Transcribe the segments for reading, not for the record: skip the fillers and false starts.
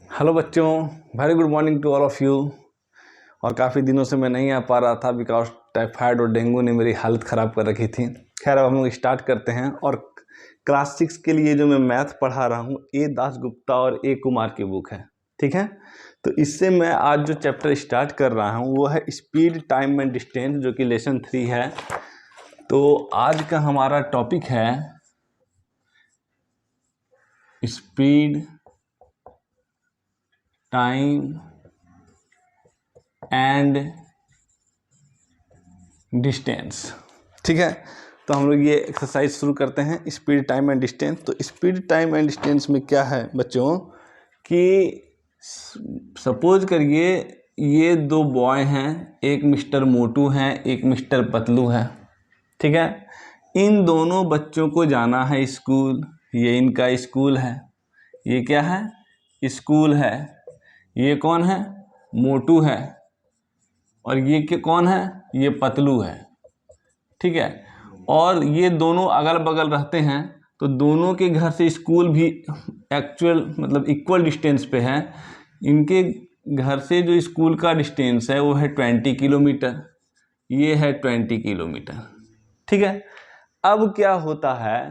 Hello बच्चों, very good morning to all of you. और काफ़ी दिनों से मैं नहीं आ पा रहा था बिकॉज टाइफाइड और डेंगू ने मेरी हालत ख़राब कर रखी थी। खैर अब हम लोग स्टार्ट करते हैं। और क्लास 6 के लिए जो मैं मैथ पढ़ा रहा हूँ ए दासगुप्ता और ए कुमार की बुक है, ठीक है। तो इससे मैं आज जो चैप्टर स्टार्ट कर रहा हूँ वो है स्पीड, टाइम एंड डिस्टेंस, जो कि लेसन 3 है। तो आज का हमारा टॉपिक है स्पीड, टाइम एंड डिस्टेंस, ठीक है। तो हम लोग ये एक्सरसाइज शुरू करते हैं, स्पीड, टाइम एंड डिस्टेंस। तो स्पीड, टाइम एंड डिस्टेंस में क्या है बच्चों कि सपोज करिए ये दो बॉय हैं, एक मिस्टर मोटू हैं, एक मिस्टर पतलू है, ठीक है। इन दोनों बच्चों को जाना है स्कूल। ये इनका स्कूल है, ये क्या है, स्कूल है। ये कौन है, मोटू है, और ये कौन है, ये पतलू है, ठीक है। और ये दोनों अगल बगल रहते हैं, तो दोनों के घर से स्कूल भी एक्चुअल मतलब इक्वल डिस्टेंस पे है। इनके घर से जो स्कूल का डिस्टेंस है वो है 20 किलोमीटर, ये है 20 किलोमीटर, ठीक है। अब क्या होता है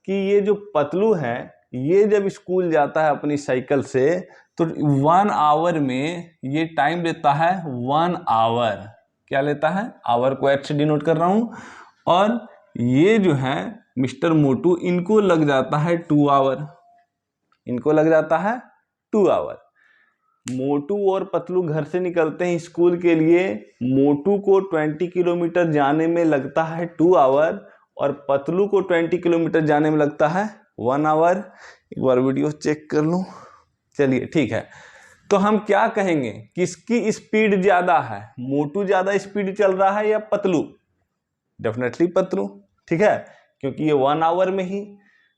कि ये जो पतलू है ये जब स्कूल जाता है अपनी साइकिल से तो 1 आवर में ये टाइम लेता है 1 आवर। क्या लेता है, आवर को एच से डिनोट कर रहा हूँ। और ये जो है मिस्टर मोटू, इनको लग जाता है 2 आवर, इनको लग जाता है 2 आवर। मोटू और पतलू घर से निकलते हैं स्कूल के लिए। मोटू को 20 किलोमीटर जाने में लगता है 2 आवर और पतलू को 20 किलोमीटर जाने में लगता है 1 आवर। एक बार वीडियो चेक कर लूँ। चलिए ठीक है, तो हम क्या कहेंगे, किसकी स्पीड ज़्यादा है, मोटू ज़्यादा स्पीड चल रहा है या पतलू? डेफिनेटली पतलू, ठीक है, क्योंकि ये 1 आवर में ही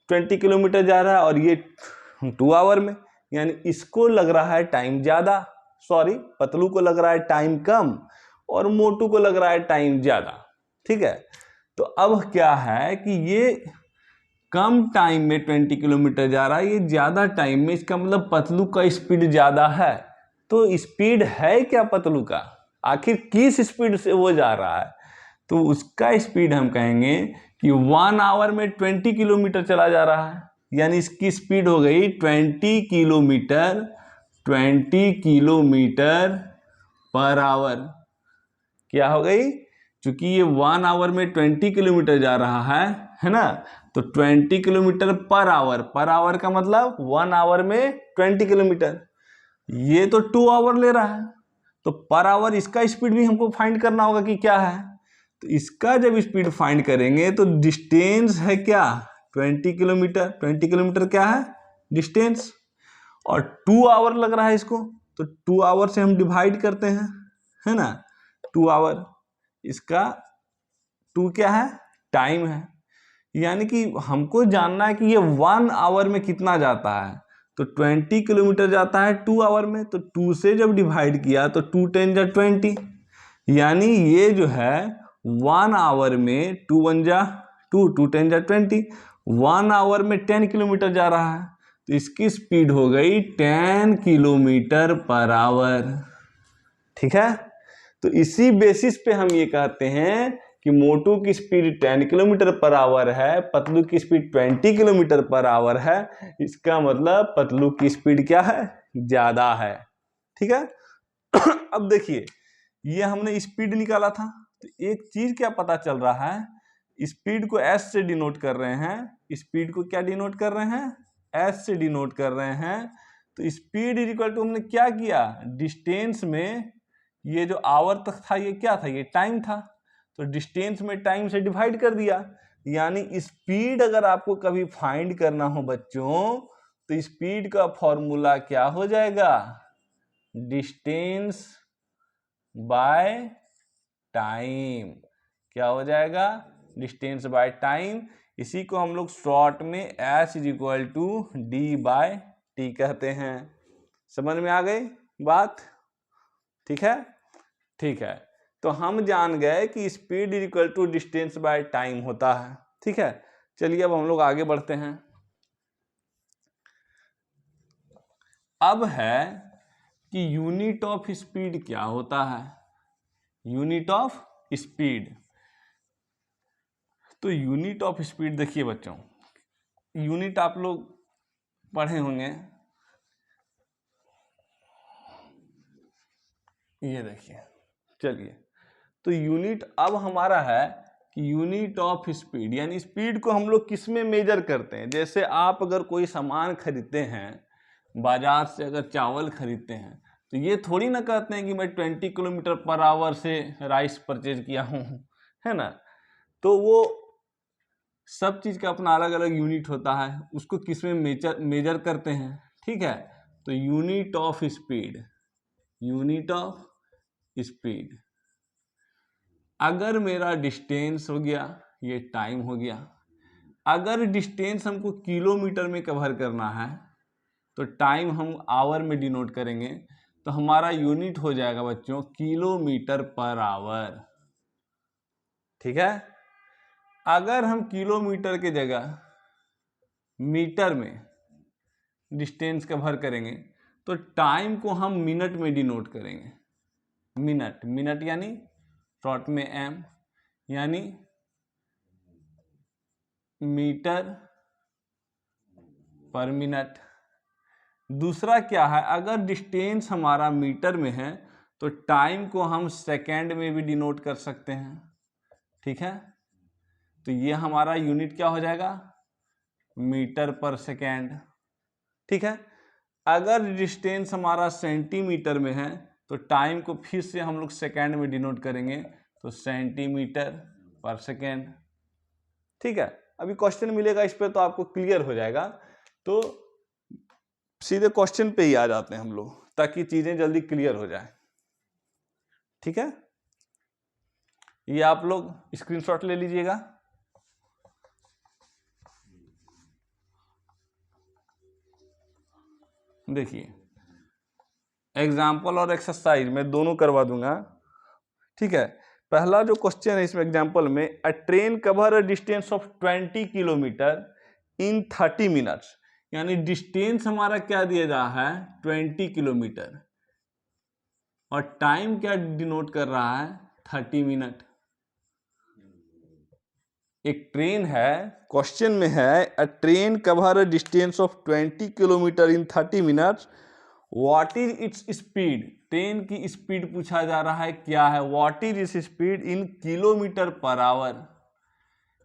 20 किलोमीटर जा रहा है और ये 2 आवर में, यानी इसको लग रहा है टाइम ज़्यादा। सॉरी, पतलू को लग रहा है टाइम कम और मोटू को लग रहा है टाइम ज़्यादा, ठीक है। तो अब क्या है कि ये कम टाइम में 20 किलोमीटर जा रहा है, ये ज़्यादा टाइम में, इसका मतलब पतलू का स्पीड ज़्यादा है। तो स्पीड है क्या पतलू का, आखिर किस स्पीड से वो जा रहा है? तो उसका स्पीड हम कहेंगे कि 1 आवर में 20 किलोमीटर चला जा रहा है, यानी इसकी स्पीड हो गई 20 किलोमीटर, 20 किलोमीटर पर आवर। क्या हो गई, क्योंकि ये 1 आवर में 20 किलोमीटर जा रहा है ना, तो 20 किलोमीटर पर आवर का मतलब 1 आवर में 20 किलोमीटर। ये तो 2 आवर ले रहा है, तो पर आवर इसका स्पीड भी हमको फाइंड करना होगा कि क्या है। तो इसका जब स्पीड फाइंड करेंगे तो डिस्टेंस है क्या, 20 किलोमीटर। 20 किलोमीटर क्या है, डिस्टेंस, और 2 आवर लग रहा है इसको, तो 2 आवर से हम डिवाइड करते हैं, है ना। 2 आवर, इसका 2 क्या है, टाइम है। यानी कि हमको जानना है कि ये 1 आवर में कितना जाता है। तो 20 किलोमीटर जाता है 2 आवर में, तो 2 से जब डिवाइड किया तो 2 10 जा 20, यानी ये जो है 1 आवर में 2 1 जा 2, 2 10 जा 20, 1 आवर में 10 किलोमीटर जा रहा है, तो इसकी स्पीड हो गई 10 किलोमीटर पर आवर, ठीक है। तो इसी बेसिस पे हम ये कहते हैं कि मोटू की स्पीड 10 किलोमीटर पर आवर है, पतलू की स्पीड 20 किलोमीटर पर आवर है। इसका मतलब पतलू की स्पीड क्या है, ज्यादा है, ठीक है। अब देखिए, ये हमने स्पीड निकाला था, तो एक चीज क्या पता चल रहा है, स्पीड को एस से डिनोट कर रहे हैं। स्पीड को क्या डिनोट कर रहे हैं, एस से डिनोट कर रहे हैं। तो स्पीड इज इक्वल टू, हमने क्या किया, डिस्टेंस में ये जो आवर तक था ये क्या था, ये टाइम था, तो डिस्टेंस में टाइम से डिवाइड कर दिया। यानी स्पीड अगर आपको कभी फाइंड करना हो बच्चों, तो स्पीड का फॉर्मूला क्या हो जाएगा, डिस्टेंस बाय टाइम। क्या हो जाएगा, डिस्टेंस बाय टाइम। इसी को हम लोग शॉर्ट में S is equal to D by T कहते हैं। समझ में आ गई बात, ठीक है, ठीक है। तो हम जान गए कि speed is equal to distance by time होता है, ठीक है। चलिए अब हम लोग आगे बढ़ते हैं। अब है कि यूनिट ऑफ स्पीड क्या होता है, यूनिट ऑफ स्पीड। तो यूनिट ऑफ स्पीड देखिए बच्चों, यूनिट आप लोग पढ़े होंगे, ये देखिए। चलिए, तो यूनिट अब हमारा है कि यूनिट ऑफ स्पीड, यानी स्पीड को हम लोग किस में मेजर करते हैं। जैसे आप अगर कोई सामान खरीदते हैं बाजार से, अगर चावल खरीदते हैं, तो ये थोड़ी ना कहते हैं कि मैं 20 किलोमीटर पर आवर से राइस परचेज किया हूँ, है ना। तो वो सब चीज़ का अपना अलग अलग यूनिट होता है, उसको किस में मेजर करते हैं, ठीक है। तो unit of speed, unit of speed, अगर मेरा डिस्टेंस हो गया, ये टाइम हो गया। अगर डिस्टेंस हमको किलोमीटर में कवर करना है तो टाइम हम आवर में डिनोट करेंगे, तो हमारा यूनिट हो जाएगा बच्चों किलोमीटर पर आवर, ठीक है। अगर हम किलोमीटर के जगह मीटर में डिस्टेंस कवर करेंगे तो टाइम को हम मिनट में डिनोट करेंगे। मिनट, मिनट यानी शॉर्ट में एम, यानी मीटर पर मिनट। दूसरा क्या है, अगर डिस्टेंस हमारा मीटर में है तो टाइम को हम सेकेंड में भी डिनोट कर सकते हैं, ठीक है। तो ये हमारा यूनिट क्या हो जाएगा, मीटर पर सेकेंड, ठीक है। अगर डिस्टेंस हमारा सेंटीमीटर में है तो टाइम को फिर से हम लोग सेकेंड में डिनोट करेंगे, तो सेंटीमीटर पर सेकेंड, ठीक है। अभी क्वेश्चन मिलेगा इस पे तो आपको क्लियर हो जाएगा। तो सीधे क्वेश्चन पे ही आ जाते हैं हम लोग, ताकि चीजें जल्दी क्लियर हो जाए, ठीक है। ये आप लोग स्क्रीनशॉट ले लीजिएगा। देखिए, एग्जाम्पल और एक्सरसाइज मैं दोनों करवा दूंगा, ठीक है। पहला जो क्वेश्चन है इसमें एग्जाम्पल में, अ train cover a distance of 20 kilometre in 30 minutes, यानी डिस्टेंस हमारा क्या दिया जा रहा है 20 किलोमीटर, और टाइम क्या डिनोट कर रहा है 30 मिनट। एक ट्रेन है, क्वेश्चन में है अ train cover a distance of 20 kilometre in 30 minutes, what is its speed. Train की स्पीड पूछा जा रहा है, क्या है, what is its speed in kilometre per our,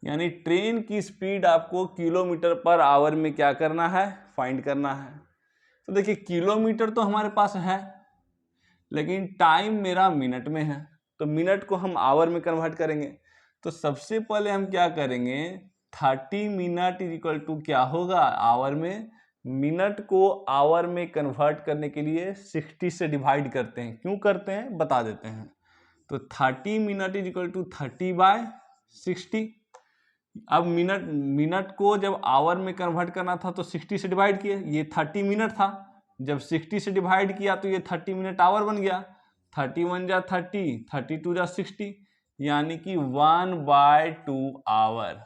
यानी ट्रेन की स्पीड आपको किलोमीटर पर आवर में क्या करना है, फाइंड करना है। तो देखिए, किलोमीटर तो हमारे पास है, लेकिन टाइम मेरा मिनट में है, तो मिनट को हम आवर में कन्वर्ट करेंगे। तो सबसे पहले हम क्या करेंगे, 30 मिनट इज इक्वल टू क्या होगा, आवर में। मिनट को आवर में कन्वर्ट करने के लिए 60 से डिवाइड करते हैं, क्यों करते हैं बता देते हैं। तो 30 मिनट इज इक्वल टू 30/60। अब मिनट को जब आवर में कन्वर्ट करना था तो 60 से डिवाइड किए, ये 30 मिनट था, जब 60 से डिवाइड किया तो ये 30 मिनट आवर बन गया। 31 जा 30, 32 जा 60, यानी कि 1/2 आवर,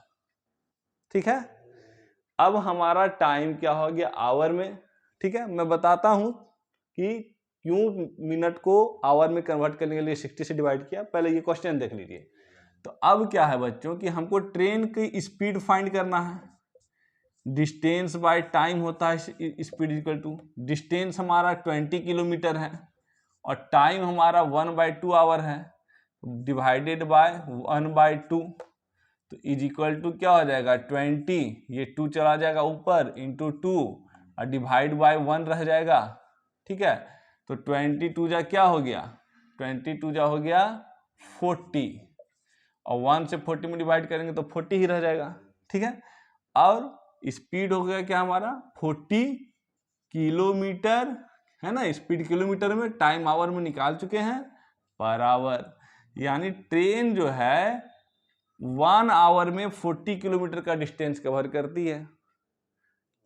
ठीक है। अब हमारा टाइम क्या हो गया आवर में, ठीक है। मैं बताता हूं कि क्यों मिनट को आवर में कन्वर्ट करने के लिए 60 से डिवाइड किया, पहले ये क्वेश्चन देख लीजिए। तो अब क्या है बच्चों कि हमको ट्रेन की स्पीड फाइंड करना है। डिस्टेंस बाय टाइम होता है स्पीड इक्वल टू, डिस्टेंस हमारा 20 किलोमीटर है और टाइम हमारा 1/2 आवर है, डिवाइडेड बाय 1/2, तो इज इक्वल टू क्या हो जाएगा 20, ये 2 चला जाएगा ऊपर, इंटू 2 और डिवाइड बाय 1 रह जाएगा, ठीक है। तो 22 जा क्या हो गया, 22 जा हो गया 40, और 1 से 40 में डिवाइड करेंगे तो 40 ही रह जाएगा, ठीक है। और स्पीड हो गया क्या हमारा 40 किलोमीटर, है ना। स्पीड किलोमीटर में, टाइम आवर में निकाल चुके हैं, पर आवर, यानी ट्रेन जो है 1 आवर में 40 किलोमीटर का डिस्टेंस कवर करती है।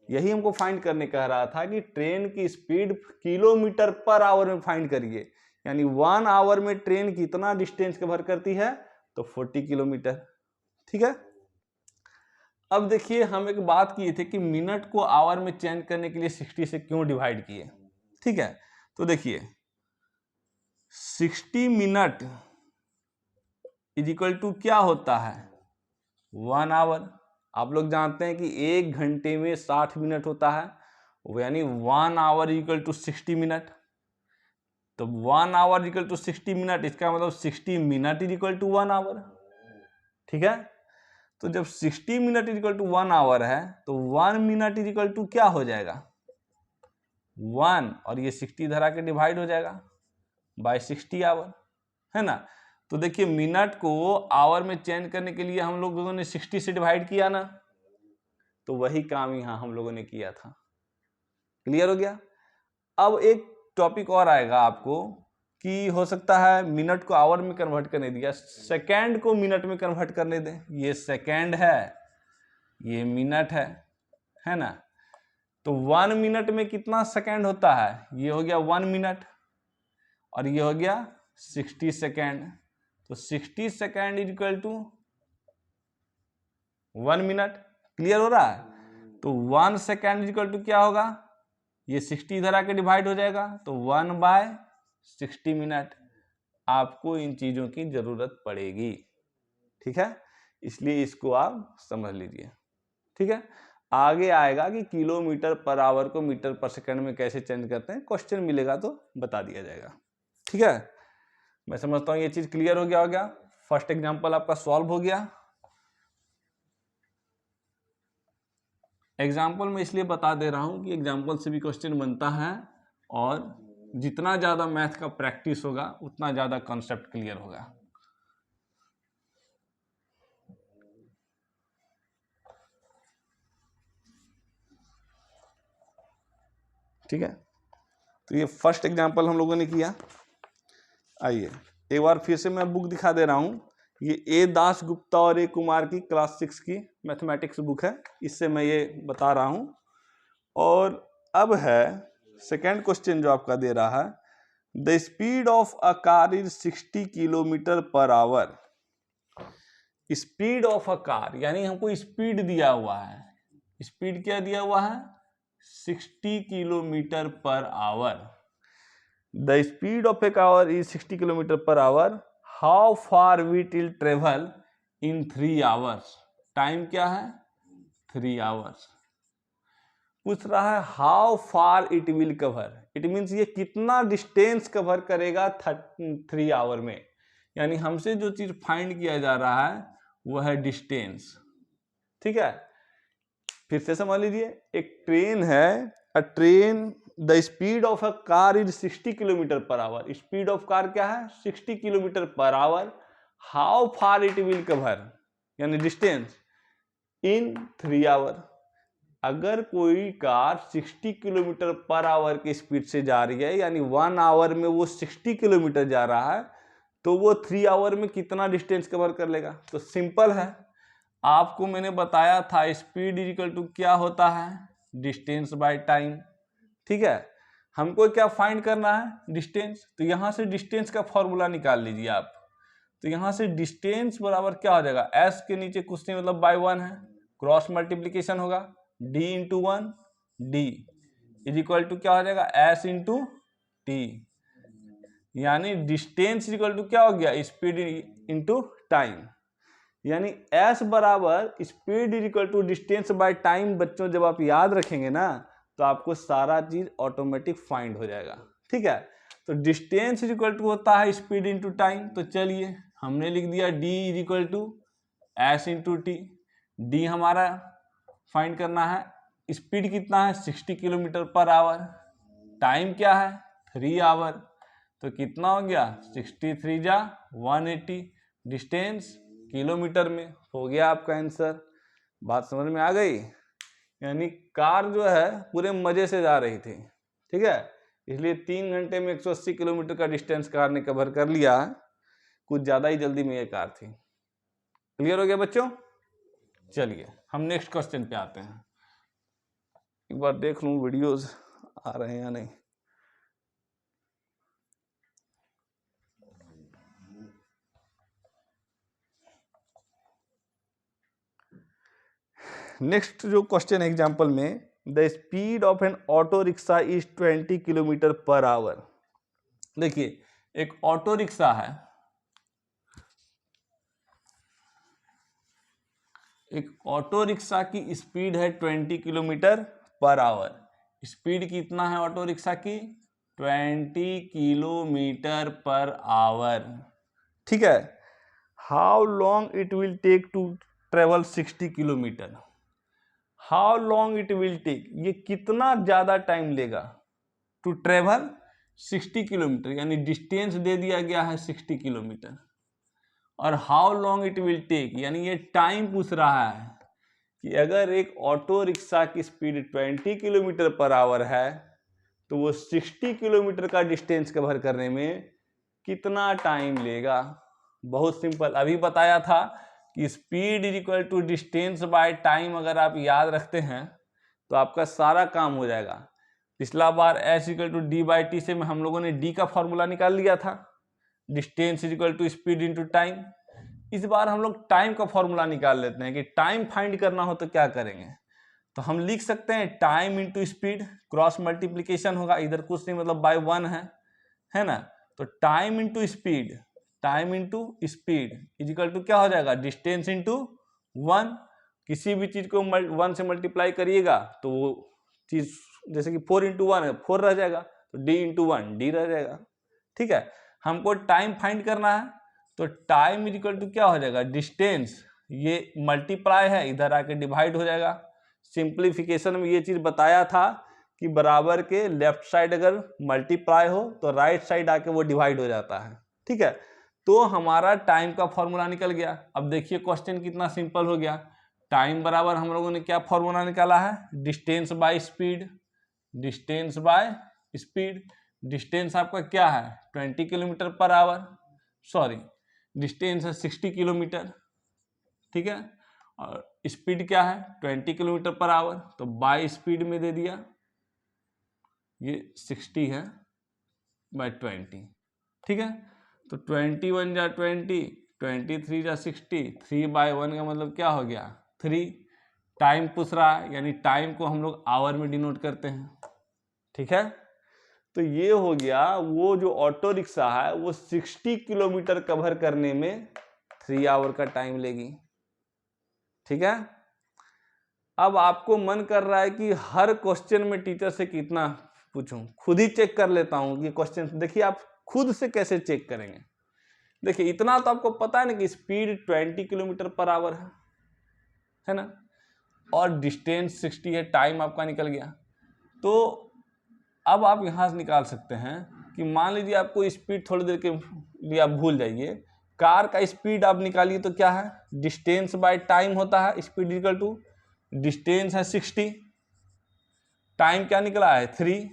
यही हमको फाइंड करने कह रहा था कि ट्रेन की स्पीड किलोमीटर पर आवर में फाइंड करिए, यानी 1 आवर में ट्रेन कितना डिस्टेंस कवर करती है, तो 40 किलोमीटर, ठीक है। अब देखिए, हम एक बात किए थे कि मिनट को आवर में चेंज करने के लिए 60 से क्यों डिवाइड किए। ठीक है, तो देखिए 60 मिनट इज इक्वल टू क्या होता है 1 आवर। आप लोग जानते हैं कि 1 घंटे में 60 मिनट होता है, वो यानी 1 आवर इक्वल टू 60 मिनट। तो 1 आवर इक्वल टू 60 मिनट, इसका मतलब 60 minute is equal to 1 hour. ठीक है, तो जब 60 minute is equal to 1 hour है तो 1 मिनट इज इक्वल टू क्या हो जाएगा 1, और ये 60 धरा के डिवाइड हो जाएगा बाय 60 आवर, है ना। तो देखिए मिनट को आवर में चेंज करने के लिए हम लोगों ने 60 से डिवाइड किया ना, तो वही काम यहां हम लोगों ने किया था। क्लियर हो गया। अब एक टॉपिक और आएगा आपको कि हो सकता है मिनट को आवर में कन्वर्ट करने दिया, सेकेंड को मिनट में कन्वर्ट करने दें। ये सेकेंड है, ये मिनट है ना। तो 1 मिनट में कितना सेकेंड होता है, ये हो गया 1 मिनट और ये हो गया 60 सेकेंड। तो 60 second is equal to 1 minute. Clear हो रहा है। तो 1 सेकेंड इज इक्वल टू क्या होगा, ये 60 धरा के डिवाइड हो जाएगा, तो 1/60 मिनट। आपको इन चीजों की जरूरत पड़ेगी, ठीक है, इसलिए इसको आप समझ लीजिए। ठीक है, आगे आएगा कि किलोमीटर पर आवर को मीटर पर सेकंड में कैसे चेंज करते हैं, क्वेश्चन मिलेगा तो बता दिया जाएगा। ठीक है, मैं समझता हूं ये चीज क्लियर हो गया। फर्स्ट एग्जांपल आपका सॉल्व हो गया। एग्जाम्पल में इसलिए बता दे रहा हूं कि एग्जाम्पल से भी क्वेश्चन बनता है, और जितना ज्यादा मैथ का प्रैक्टिस होगा उतना ज्यादा कॉन्सेप्ट क्लियर होगा। ठीक है, तो ये फर्स्ट एग्जाम्पल हम लोगों ने किया। आइए एक बार फिर से मैं बुक दिखा दे रहा हूं। ये ए दास गुप्ता और ए कुमार की क्लास 6 की मैथमेटिक्स बुक है, इससे मैं ये बता रहा हूं। और अब है सेकेंड क्वेश्चन जो आपका दे रहा है, the speed of a car is 60 kilometre per our. Speed of a car यानी हमको स्पीड दिया हुआ है। स्पीड क्या दिया हुआ है 60 kilometre per hour. The speed of a car is 60 kilometre per hour. How far we will travel in 3 hours. Time क्या है 3 आवर्स। पूछ रहा है how far it will cover, it means ये कितना डिस्टेंस कवर करेगा 3 आवर में। यानी हमसे जो चीज फाइंड किया जा रहा है वो है डिस्टेंस। ठीक है, फिर से समझ लीजिए, एक ट्रेन है, अ train, the speed of a car is 60 kilometre per our. Speed of car क्या है 60 kilometre per hour. How far it will cover यानी डिस्टेंस इन 3 आवर। अगर कोई कार 60 किलोमीटर पर आवर की स्पीड से जा रही है, यानी 1 आवर में वो 60 किलोमीटर जा रहा है, तो वो 3 आवर में कितना डिस्टेंस कवर कर लेगा। तो सिंपल है, आपको मैंने बताया था स्पीड इज इक्वल टू क्या होता है डिस्टेंस बाय टाइम। ठीक है, हमको क्या फाइंड करना है डिस्टेंस। तो यहां से डिस्टेंस का फॉर्मूला निकाल लीजिए आप। तो यहां से डिस्टेंस बराबर क्या हो जाएगा, एस के नीचे कुछ नहीं मतलब बाय 1 है, क्रॉस मल्टीप्लीकेशन होगा, d into 1 d is equal to क्या हो जाएगा एस इंटू टी। यानी डिस्टेंस इज इक्वल टू क्या हो गया स्पीड इंटू टाइम। यानी एस बराबर speed is equal to distance by time. बच्चों जब आप याद रखेंगे ना तो आपको सारा चीज ऑटोमेटिक फाइंड हो जाएगा। ठीक है, तो डिस्टेंस इज इक्वल टू होता है स्पीड इंटू टाइम। तो चलिए हमने लिख दिया d is equal to S into T. D हमारा फाइंड करना है, स्पीड कितना है 60 किलोमीटर पर आवर, टाइम क्या है 3 आवर। तो कितना हो गया 63 जा 180, डिस्टेंस किलोमीटर में। हो गया आपका आंसर। बात समझ में आ गई। यानी कार जो है पूरे मजे से जा रही थी। ठीक है, इसलिए 3 घंटे में 180 किलोमीटर का डिस्टेंस कार ने कवर कर लिया। कुछ ज्यादा ही जल्दी में ये कार थी। क्लियर हो गया बच्चों। चलिए हम नेक्स्ट क्वेश्चन पे आते हैं। एक बार देख लूं वीडियोस आ रहे हैं या नहीं। नेक्स्ट जो क्वेश्चन है एग्जाम्पल में, the speed of N auto rickshaw is 20 kilometre per our. देखिए एक ऑटो रिक्शा है, एक ऑटो रिक्शा की स्पीड है 20 किलोमीटर पर आवर। स्पीड कितना है ऑटो रिक्शा की? 20 किलोमीटर पर आवर। ठीक है। How long it will take to travel 60 kilometre. How long it will take, ये कितना ज्यादा टाइम लेगा टू ट्रेवल 60 किलोमीटर, यानी डिस्टेंस दे दिया गया है 60 किलोमीटर, और how long it will take यानी ये टाइम पूछ रहा है कि अगर एक ऑटो रिक्शा की स्पीड 20 किलोमीटर पर आवर है तो वो 60 किलोमीटर का डिस्टेंस कवर करने में कितना टाइम लेगा। बहुत सिंपल, अभी बताया था कि speed is equal to distance by time. अगर आप याद रखते हैं तो आपका सारा काम हो जाएगा। पिछला बार S equal to D by T से हम लोगों ने डी का फॉर्मूला निकाल लिया था, distance is equal to speed into time. इस बार हम लोग टाइम का फॉर्मूला निकाल लेते हैं कि टाइम फाइंड करना हो तो क्या करेंगे। तो हम लिख सकते हैं time into speed, cross multiplication होगा, इधर कुछ नहीं मतलब बाय 1 है ना। तो time into speed, time into speed is equal to क्या हो जाएगा? Distance into 1। किसी भी चीज को 1 से मल्टीप्लाई करिएगा तो वो चीज, जैसे कि 4 इंटू 1 है 4 रह जाएगा, तो डी इंटू 1 डी रह जाएगा। ठीक है, हमको टाइम फाइंड करना है तो टाइम इज इक्वल टू क्या हो जाएगा? डिस्टेंस, ये मल्टीप्लाई है इधर आके डिवाइड हो जाएगा। सिंप्लीफिकेशन में ये चीज बताया था कि बराबर के लेफ्ट साइड अगर मल्टीप्लाई हो तो राइट साइड आके वो डिवाइड हो जाता है। ठीक है, तो हमारा टाइम का फॉर्मूला निकल गया। अब देखिए क्वेश्चन कितना सिंपल हो गया। टाइम बराबर हम लोगों ने क्या फॉर्मूला निकाला है? Distance by speed, distance by speed. Distance आपका क्या है? 20 kilometre per our, sorry distance है 60 किलोमीटर। ठीक है, और स्पीड क्या है? 20 किलोमीटर पर आवर, तो बाय स्पीड में दे दिया, ये 60 है बाय 20। ठीक है, तो 21 जा 20, 23 जा 60, 3 बाय 1 का मतलब क्या हो गया? 3। टाइम पूछ रहा है यानी टाइम को हम लोग आवर में डिनोट करते हैं। ठीक है, तो ये हो गया, वो जो ऑटो रिक्शा है वो 60 किलोमीटर कवर करने में 3 आवर का टाइम लेगी। ठीक है, अब आपको मन कर रहा है कि हर क्वेश्चन में टीचर से कितना पूछूं, खुद ही चेक कर लेता हूं कि क्वेश्चन। देखिए आप खुद से कैसे चेक करेंगे। देखिए इतना तो आपको पता है ना कि स्पीड 20 किलोमीटर पर आवर है ना, और डिस्टेंस 60 है, टाइम आपका निकल गया। तो अब आप यहां से निकाल सकते हैं कि मान लीजिए आपको स्पीड थोड़ी देर के लिए आप भूल जाइए, कार का स्पीड आप निकालिए तो क्या है? डिस्टेंस बाय टाइम होता है, स्पीड इक्वल टू डिस्टेंस है 60, टाइम क्या निकला है? 3,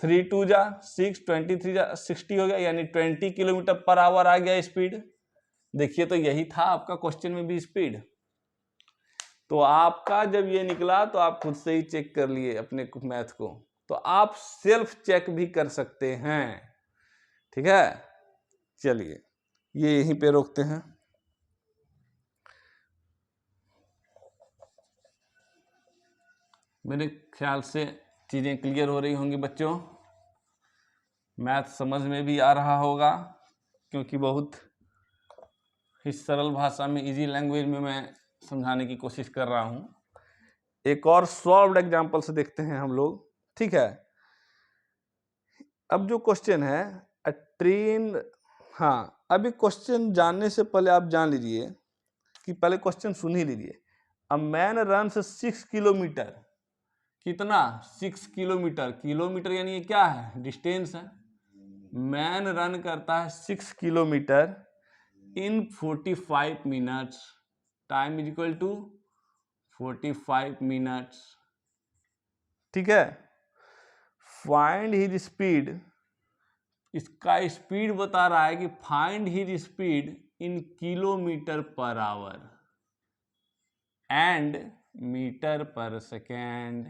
3 2 जा 6, 23 जा 60 हो गया, यानी 20 किलोमीटर पर आवर आ गया स्पीड। देखिए तो यही था आपका क्वेश्चन में भी स्पीड। तो आपका जब ये निकला तो आप खुद से ही चेक कर लिए अपने मैथ को, तो आप सेल्फ चेक भी कर सकते हैं। ठीक है, चलिए ये यहीं पे रोकते हैं। मेरे ख्याल से चीजें क्लियर हो रही होंगी बच्चों, मैथ समझ में भी आ रहा होगा, क्योंकि बहुत ही सरल भाषा में, इजी लैंग्वेज में मैं समझाने की कोशिश कर रहा हूं। एक और सॉल्व्ड एग्जांपल से देखते हैं हम लोग। ठीक है, अब जो क्वेश्चन है अ ट्रेन, हाँ अभी क्वेश्चन जानने से पहले आप जान लीजिए कि पहले क्वेश्चन सुन ही लीजिए। अ मैन रन्स 6 किलोमीटर, कितना? 6 किलोमीटर, किलोमीटर यानी ये क्या है? डिस्टेंस है। मैन रन करता है 6 kilometre in 45 minutes, time is equal to 45 minutes. ठीक है, फाइंड हिज स्पीड, इसका स्पीड बता रहा है कि find his speed in kilometre per hour and metre per second.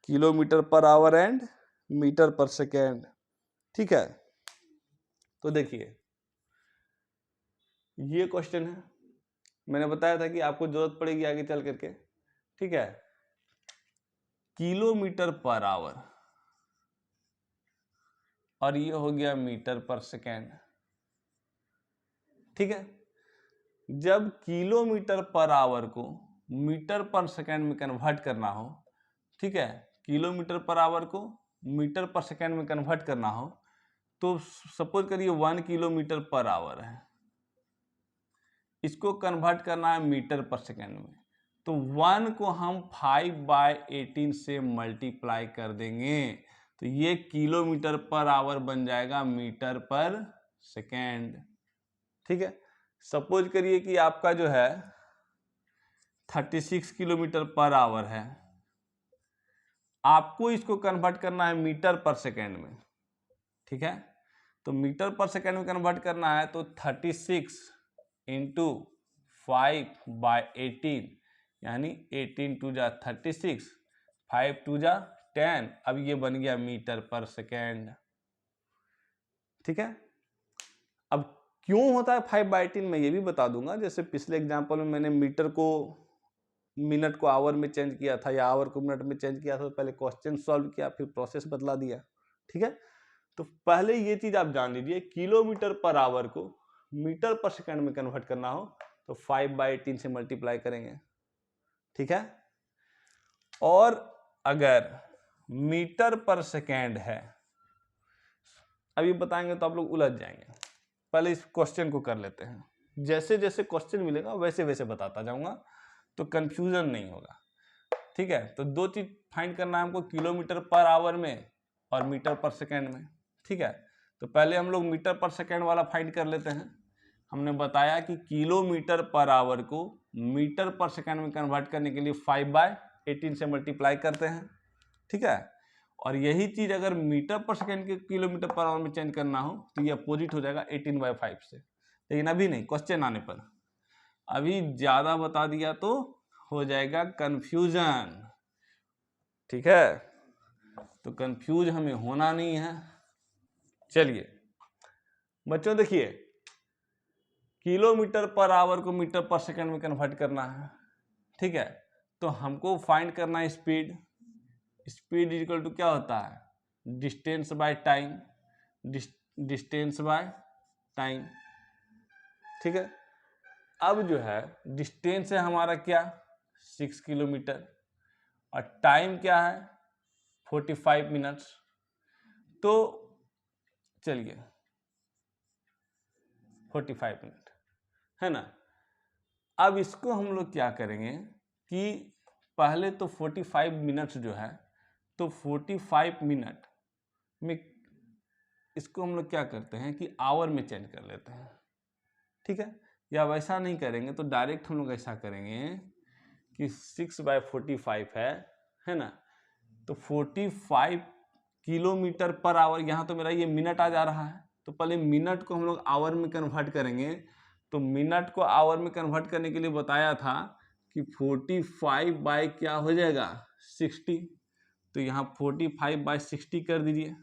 Kilometre per hour and metre per second. ठीक है, तो देखिए ये क्वेश्चन है, मैंने बताया था कि आपको जरूरत पड़ेगी आगे चल करके। ठीक है, किलोमीटर पर आवर और ये हो गया मीटर पर सेकेंड। ठीक है, जब किलोमीटर पर आवर को मीटर पर सेकेंड में कन्वर्ट करना हो, ठीक है, किलोमीटर पर आवर को मीटर पर सेकेंड में कन्वर्ट करना हो, तो सपोज करिए 1 किलोमीटर पर आवर है, इसको कन्वर्ट करना है मीटर पर सेकेंड में, तो 1 को हम 5/18 से मल्टीप्लाई कर देंगे, तो ये किलोमीटर पर आवर बन जाएगा मीटर पर सेकेंड। ठीक है, सपोज करिए कि आपका जो है 36 किलोमीटर पर आवर है, आपको इसको कन्वर्ट करना है मीटर पर सेकेंड में। ठीक है, तो मीटर पर सेकेंड में कन्वर्ट करना है तो 36 इंटू 5/18 यानी 18 टू जा 36, 5 टू जा 10, अब ये बन गया मीटर पर सेकेंड। ठीक है, अब क्यों होता है 5/18 मैं ये भी बता दूंगा। जैसे पिछले एग्जांपल में मैंने मीटर को मिनट को आवर में चेंज किया था या आवर को मिनट में चेंज किया था, तो पहले क्वेश्चन सॉल्व किया फिर प्रोसेस बदला दिया। ठीक है, तो पहले ये चीज आप जान लीजिए, किलोमीटर पर आवर को मीटर पर सेकंड में कन्वर्ट करना हो तो 5/18 से मल्टीप्लाई करेंगे। ठीक है, और अगर मीटर पर सेकेंड है, अभी बताएंगे तो आप लोग उलझ जाएंगे, पहले इस क्वेश्चन को कर लेते हैं, जैसे जैसे क्वेश्चन मिलेगा वैसे वैसे बताता जाऊंगा तो कंफ्यूजन नहीं होगा। ठीक है, तो दो चीज फाइंड करना है हमको, किलोमीटर पर आवर में और मीटर पर सेकेंड में। ठीक है, तो पहले हम लोग मीटर पर सेकेंड वाला फाइंड कर लेते हैं। हमने बताया कि किलोमीटर पर आवर को मीटर पर सेकेंड में कन्वर्ट करने के लिए 5/18 से मल्टीप्लाई करते हैं। ठीक है, और यही चीज अगर मीटर पर सेकेंड के किलोमीटर पर आवर में चेंज करना हो तो ये अपोजिट हो जाएगा 18/5 से। लेकिन अभी नहीं, क्वेश्चन आने पर, अभी ज्यादा बता दिया तो हो जाएगा कंफ्यूजन। ठीक है, तो कंफ्यूज हमें होना नहीं है। चलिए बच्चों देखिए, किलोमीटर पर आवर को मीटर पर सेकंड में कन्वर्ट करना है। ठीक है, तो हमको फाइंड करना है स्पीड। स्पीड इक्वल टू क्या होता है, distance by time, distance by time. ठीक है, अब जो है डिस्टेंस है हमारा क्या 6 किलोमीटर और टाइम क्या है 45 मिनट्स। तो चलिए 45 मिनट है ना। अब इसको हम लोग क्या करेंगे कि पहले तो 45 मिनट्स जो है, तो 45 मिनट में इसको हम लोग क्या करते हैं कि आवर में चेंज कर लेते हैं। ठीक है, या वैसा नहीं करेंगे तो डायरेक्ट हम लोग ऐसा करेंगे कि 6/45 है ना, तो 45 किलोमीटर पर आवर, यहाँ तो मेरा ये मिनट आ जा रहा है, तो पहले मिनट को हम लोग आवर में कन्वर्ट करेंगे। तो मिनट को आवर में कन्वर्ट करने के लिए बताया था कि 45 बाय क्या हो जाएगा 60, तो यहाँ 45/60 कर दीजिए।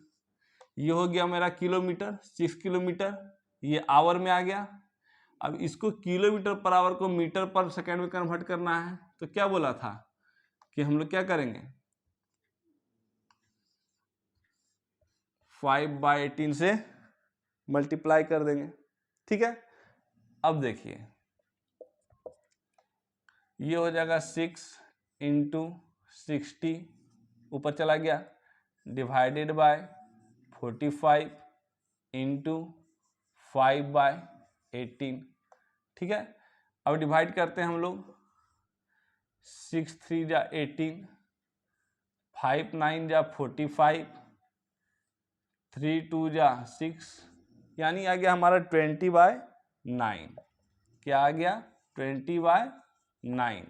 ये हो गया मेरा किलोमीटर, 6 किलोमीटर, ये आवर में आ गया। अब इसको किलोमीटर पर आवर को मीटर पर सेकेंड में कन्वर्ट करना है, तो क्या बोला था कि हम लोग क्या करेंगे 5/18 से मल्टीप्लाई कर देंगे। ठीक है, अब देखिए ये हो जाएगा 6 इंटू 60 ऊपर चला गया, डिवाइडेड बाय 45 इंटू 5/18। ठीक है, अब डिवाइड करते हैं हम लोग, 6 3 जा 18, 5 9 जा 45, 3 2 जा 6, यानी आ गया हमारा 20/9। क्या आ गया 20/9।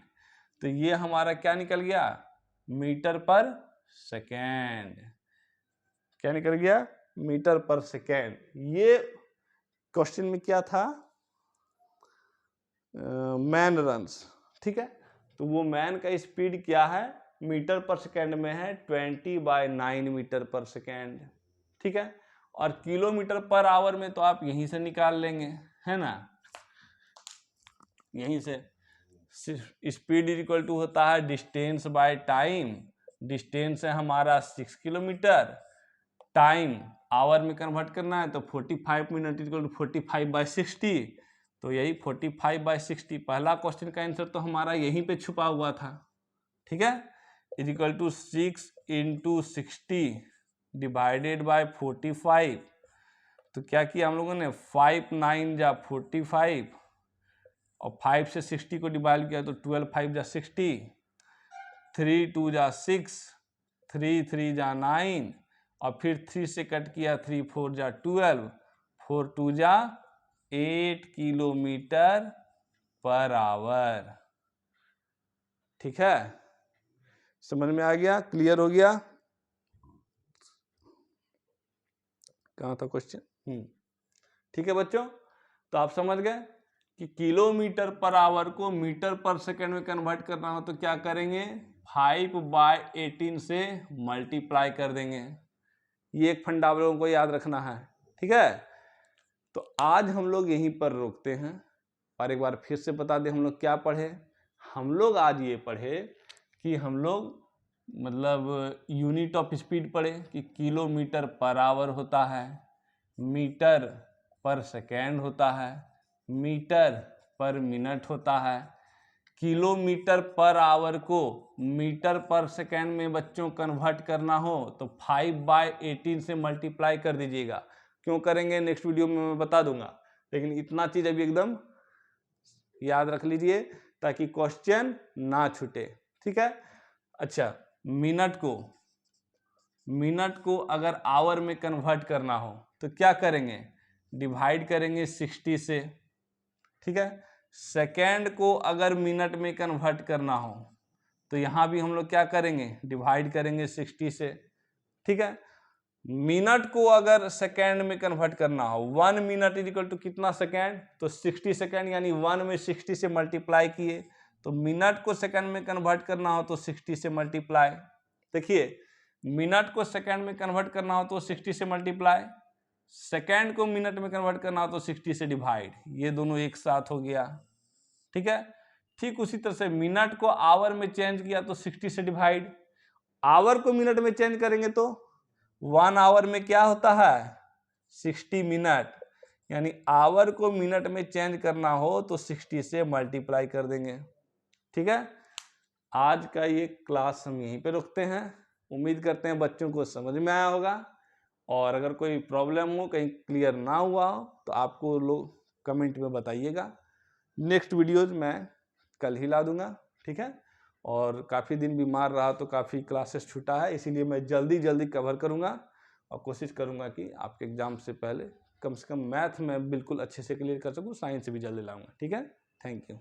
तो ये हमारा क्या निकल गया मीटर पर सेकेंड। क्या निकल गया मीटर पर सेकेंड। ये क्वेश्चन में क्या था मैन रन्स। ठीक है, तो वो मैन का स्पीड क्या है मीटर पर सेकेंड में है 20/9 मीटर पर सेकेंड। ठीक है, और किलोमीटर पर आवर में तो आप यहीं से निकाल लेंगे, है ना, यहीं से। स्पीड इक्वल टू होता है डिस्टेंस बाय टाइम डिस्टेंस है हमारा 6 किलोमीटर, टाइम आवर में कन्वर्ट करना है तो 45 मिनट इक्वल टू 45/60, तो यही 45/60 पहला क्वेश्चन का आंसर तो हमारा यहीं पे छुपा हुआ था, ठीक है, is equal to 6 × 60 divided by 45। तो क्या किया हम लोगों ने, 5 9 जा 45 और 5 से 60 को डिवाइड किया तो 12 5 जा 60, 3 2 जा 6, 3 3 जा 9 और फिर 3 से कट किया 3 4 जा 12, 4 2 जा 8 किलोमीटर पर आवर। ठीक है, समझ में आ गया, क्लियर हो गया? कहाँ था क्वेश्चन? ठीक है बच्चों, तो आप समझ गए कि किलोमीटर पर आवर को मीटर पर सेकंड में कन्वर्ट करना हो तो क्या करेंगे, 5/18 से मल्टीप्लाई कर देंगे। ये एक फंडा आप लोगों को याद रखना है, ठीक है। तो आज हम लोग यहीं पर रोकते हैं और एक बार फिर से बता दें हम लोग क्या पढ़े। हम लोग आज ये पढ़े कि हम लोग मतलब यूनिट ऑफ स्पीड पढ़े कि किलोमीटर पर आवर होता है, मीटर पर सेकेंड होता है, मीटर पर मिनट होता है। किलोमीटर पर आवर को मीटर पर सेकेंड में बच्चों कन्वर्ट करना हो तो 5/18 से मल्टीप्लाई कर दीजिएगा। क्यों करेंगे नेक्स्ट वीडियो में मैं बता दूंगा, लेकिन इतना चीज अभी एकदम याद रख लीजिए ताकि क्वेश्चन ना छूटे, ठीक है। अच्छा, मिनट को अगर आवर में कन्वर्ट करना हो तो क्या करेंगे, डिवाइड करेंगे 60 से, ठीक है। सेकेंड को अगर मिनट में कन्वर्ट करना हो तो यहाँ भी हम लोग क्या करेंगे, डिवाइड करेंगे 60 से, ठीक है। मिनट को अगर सेकेंड में कन्वर्ट करना हो, 1 मिनट इज इक्वल टू कितना सेकेंड, तो 60 सेकेंड, यानी 1 में 60 से मल्टीप्लाई किए तो मिनट को सेकेंड में कन्वर्ट करना हो तो 60 से मल्टीप्लाई। देखिए, मिनट को सेकेंड में कन्वर्ट करना हो तो 60 से मल्टीप्लाई, सेकेंड को मिनट में कन्वर्ट करना हो तो 60 से डिवाइड, ये दोनों एक साथ हो गया, ठीक है। ठीक उसी तरह से मिनट को आवर में चेंज किया तो 60 से डिवाइड, आवर को मिनट में चेंज करेंगे तो 1 आवर में क्या होता है, 60 मिनट, यानी आवर को मिनट में चेंज करना हो तो 60 से मल्टीप्लाई कर देंगे, ठीक है। आज का ये क्लास हम यहीं पे रुकते हैं। उम्मीद करते हैं बच्चों को समझ में आया होगा, और अगर कोई प्रॉब्लम हो, कहीं क्लियर ना हुआ हो तो आपको लोग कमेंट में बताइएगा। नेक्स्ट वीडियोज मैं कल ही ला दूंगा, ठीक है। और काफ़ी दिन बीमार रहा तो काफ़ी क्लासेस छूटा है, इसीलिए मैं जल्दी कवर करूंगा और कोशिश करूंगा कि आपके एग्जाम से पहले कम से कम मैथ में बिल्कुल अच्छे से क्लियर कर सकूं, साइंस भी जल्दी लाऊंगा, ठीक है। Thank you.